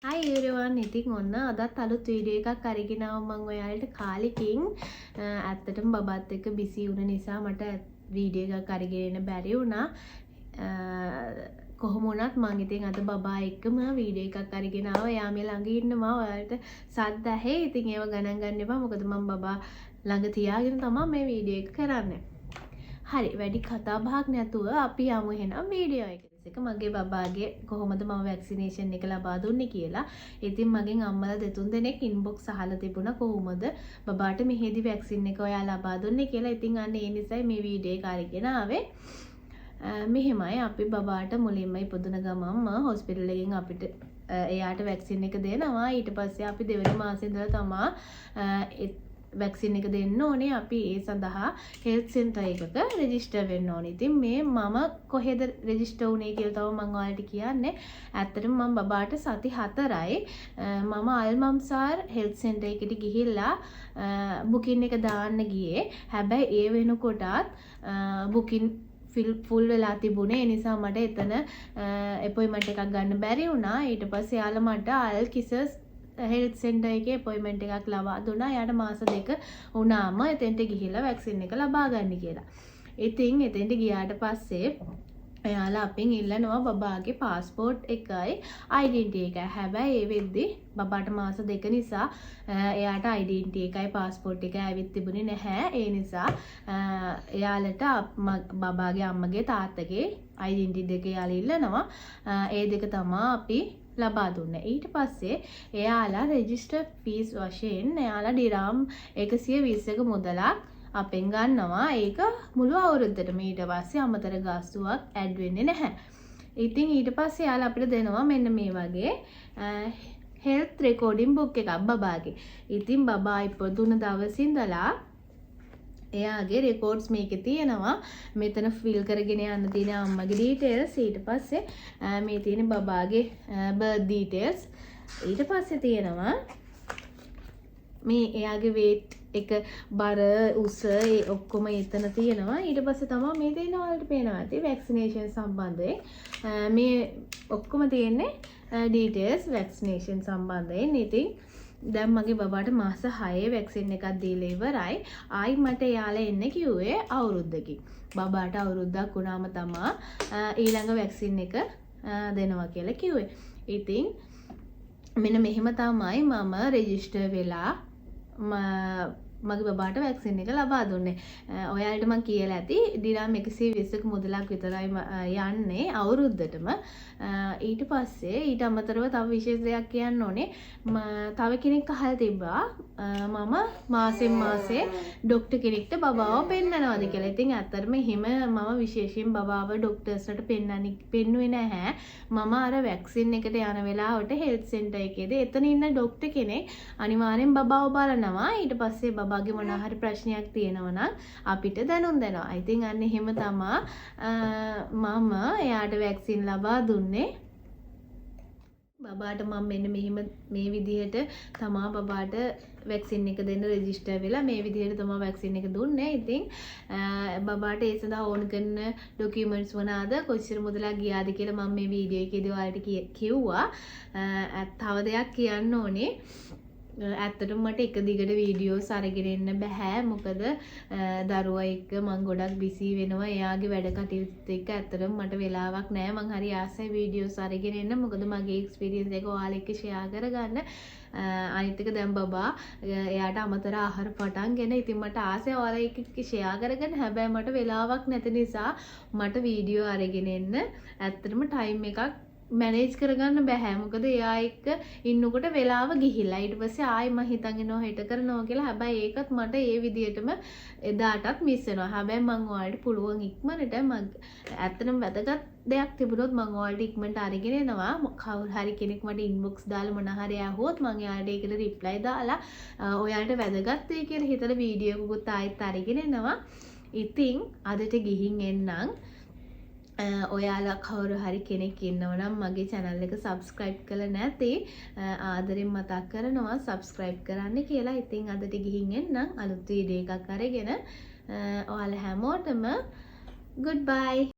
Hi everyone, ඉතින් ඔන්න අදත් අලුත් වීඩියෝ එකක් අරගෙන ආවා මම ඔයාලට කාලෙකින් ඇත්තටම බබාත් එක්ක බිසි වුණ නිසා මට වීඩියෝ එකක් අරගෙන එන්න බැරි වුණා. කොහොම වුණත් මම ඉතින් අද බබා එක්කම වීඩියෝ එකක් අරගෙන ආවා. එයා මේ ළඟ ඉන්නවා. ඔයාලට සද්ද ඇහි. ඉතින් ඒව ගණන් ගන්න එපා. මොකද මම බබා ළඟ තියාගෙන තමයි මේ වීඩියෝ එක කරන්නේ. හරි, වැඩි කතා බහක් නැතුව අපි යමු එහෙනම් වීඩියෝ එකට. එක මගේ බබාගේ කොහොමද මම වැක්සිනේෂන් එක ලබා දුන්නේ කියලා. ඉතින් මගෙන් අම්මලා දෙතුන් දෙනෙක් ඉන්බොක්ස් අහලා තිබුණා කොහොමද බබාට මෙහෙදි වැක්සින් එක ඔයා ලබා දුන්නේ කියලා. ඉතින් අන්න ඒ නිසයි මේ වීඩියෝ එක අරගෙන ආවේ. මෙහෙමයි අපි බබාට මුලින්ම ඉපදුන ගමන්ම හොස්පිටල් එකෙන් අපිට එයාට වැක්සින් එක දෙනවා. ඊට පස්සේ අපි දෙවෙනි මාසේ ඉඳලා තමයි වැක්සින් එක දෙන්න ඕනේ. අපි ඒ සඳහා හෙල්ත් සෙන්ටර් එකක රෙජිස්ටර් වෙන්න ඕනේ. ඉතින් මේ මම කොහෙද රෙජිස්ටර් වුනේ කියලා තමයි මම ඔයාලට කියන්නේ. ඇත්තටම මම බබාට සති 4යි මම අල්මම්සාර් හෙල්ත් සෙන්ටර් එකට ගිහිල්ලා බුකින් එක දාන්න ගියේ. හැබැයි ඒ වෙනකොටත් බුකින් ෆුල් වෙලා තිබුණේ. ඒ නිසා මට එතන අපොයින්ට්මන්ට් එකක් ගන්න බැරි වුණා. ඊට පස්සේ යාළුවා මට අල් කිසස් හෙල්ත් සෙන්ටර් එකේ අපොයින්ට්මන්ට් එකක් ලබා දුන්නා. යාට මාස 2 වුණාම එතෙන්ට ගිහිල්ලා වැක්සින් එක ලබා ගන්න කියලා. ඉතින් එතෙන්ට ගියාට පස්සේ එයාලා අපෙන් ඉල්ලනවා බබාගේ પાස්පෝර්ට් එකයි ඩෙන්ටිටි එකයි. හැබැයි ඒ වෙද්දි බබාට මාස 2 නිසා එයාට ඩෙන්ටිටි එකයි પાස්පෝර්ට් එකයි ඇවිත් තිබුණේ නැහැ. ඒ නිසා එයාලට බබාගේ අම්මගේ තාත්තගේ ඩෙන්ටිටි දෙක එයාලා ඉල්ලනවා. ඒ දෙක තමයි අපි ලබා දුන්නේ. ඊට පස්සේ එයාලා රෙජිස්ටර් ෆීස් වශයෙන් එයාලා ඩිරාම් 120ක මුදලක් අපෙන් ගන්නවා. ඒක මුළු අවුරුද්දටම. ඊට පස්සේ අමතර ගාස්තුවක් ඇඩ් වෙන්නේ නැහැ. ඉතින් ඊට පස්සේ යාළුවා අපිට දෙනවා මෙන්න මේ වගේ හෙල්ත් රෙකෝඩින් බුක් එකක් බබාගේ. ඉතින් බබා ඉපදුන දවසේ ඉඳලා එයාගේ රෙකෝඩ්ස් මේකේ තියෙනවා. මෙතන ෆිල් කරගෙන යන්න තියෙන අම්මගේ ඩීටේල්ස්. ඊට පස්සේ මේ තියෙන බබාගේ බර්ත් ඩීටේල්ස්. ඊට පස්සේ තියෙනවා මේ එයාගේ weight එක බර උස ඒ ඔක්කොම එතන තියෙනවා. ඊට පස්සේ තමයි මේ දෙන වලට පේනවා ඇති වැක්සිනේෂන් සම්බන්ධයෙන් මේ ඔක්කොම තියෙන්නේ ඩීටේල්ස් වැක්සිනේෂන් සම්බන්ධයෙන්. ඉතින් දැන් මගේ බබාට මාස 6 වැක්සින් එකක් දීලා ඉවරයි. ආයි මට යාලා එන්න කිව්වේ අවුරුද්දකින්. බබාට අවුරුද්දක් වුණාම තමයි ඊළඟ වැක්සින් එක දෙනවා කියලා කිව්වේ. ඉතින් මෙන්න මෙහෙම තමයි මම රෙජිස්ටර් වෙලා මගේ බබාට වැක්සින් එක ලබා දුන්නේ. ඔයාලට මම කියලා ඇති දිරාම් 120ක මුදලක් විතරයි යන්නේ අවුරුද්දටම. ඊට පස්සේ ඊට අමතරව තව විශේෂ දෙයක් කියන්න ඕනේ. තව කෙනෙක් අහලා තිබ්බා මම මාසෙන් මාසේ ડોක්ටර් කෙනෙක්ට බබාව පෙන්නනවාද කියලා. ඉතින් ඇත්තටම එහෙම මම විශේෂයෙන් බබාව ડોක්ටර්ස්ලට පෙන්නුවේ නැහැ. මම අර වැක්සින් එකට යන වෙලාවට හෙල්ත් සෙන්ටර් එකේදී එතන ඉන්න ડોක්ටර් කෙනෙක් අනිවාර්යෙන් බබාව බලනවා. ඊට පස්සේ බබාගේ මොනවා හරි ප්‍රශ්නයක් තියෙනවා නම් අපිට දැනුම් දෙනවා. ඉතින් අන්න එහෙම තමයි මම එයාට වැක්සින් ලබා දුන්නේ. බබාට මම මෙන්න මෙහෙම මේ විදිහට තමා බබාට වැක්සින් එක දෙන්න රෙජිස්ටර් වෙලා මේ විදිහට තමයි වැක්සින් එක දුන්නේ. ඉතින් බබාට ඒ සඳහා ඕන කරන ඩොකියුමන්ට්ස් මොනවාද කොච්චර මුදලක් ගියාද කියලා මම මේ වීඩියෝ එකේදී ඔයාලට කිව්වා. තව දෙයක් කියන්න ඕනේ. ඇත්තටම මට එක දිගට වීඩියෝස් අරගෙන එන්න බෑ. මොකද දරුවා එක්ක මම ගොඩක් බිසි වෙනවා. එයාගේ වැඩ කටයුතු එක්ක ඇත්තටම මට වෙලාවක් නෑ. මම හරි ආසයි වීඩියෝස් අරගෙන එන්න. මොකද මගේ එක්ස්පීරියන්ස් එක ඔයාලා එක්ක ෂෙයා කරගන්න. අනිත් එක දැන් බබා එයාට අමතර ආහාර පටන්ගෙන ඉතින් මට ආසයි ඔයාලා එක්ක ෂෙයා කරගන්න. හැබැයි මට වෙලාවක් නැති නිසා මට වීඩියෝ අරගෙන එන්න ඇත්තටම ටයිම් එකක් මැනේජ් කරගන්න බෑ. මොකද එයා එක්ක ඉන්නකොට වෙලාව ගිහිල්ලා ඊට පස්සේ ආයි මම හිතන් ඉනවා හෙට කරනවා කියලා. හැබැයි ඒකත් මට ඒ විදිහටම එදාටත් මිස් වෙනවා. හැබැයි මම ඔයාලට පුළුවන් ඉක්මනට ඇත්තටම වැදගත් දෙයක් තිබුණොත් මම ඔයාලට ඉක්මනට අරගෙන එනවා. කවුරු හරි කෙනෙක් මට ඉන්බොක්ස් දාලා මොන හරි ඇහුවොත් මම එයාට ඒකට රිප්ලයි දාලා ඔයාලට වැදගත් දෙයක් කියලා හිතලා වීඩියෝ එකකුත් ආයෙත් අරගෙන එනවා. ඉතින් අදට ගිහින් එන්නම්. ඔයාලා කවුරු හරි කෙනෙක් ඉන්නවනම් මගේ channel එක subscribe කරලා නැති ආදරෙන් මතක් කරනවා subscribe කරන්න කියලා. ඉතින් අදට ගිහින් එන්නම් අලුත් වීඩියෝ එකක් අරගෙන. ඔයාලා හැමෝටම goodbye.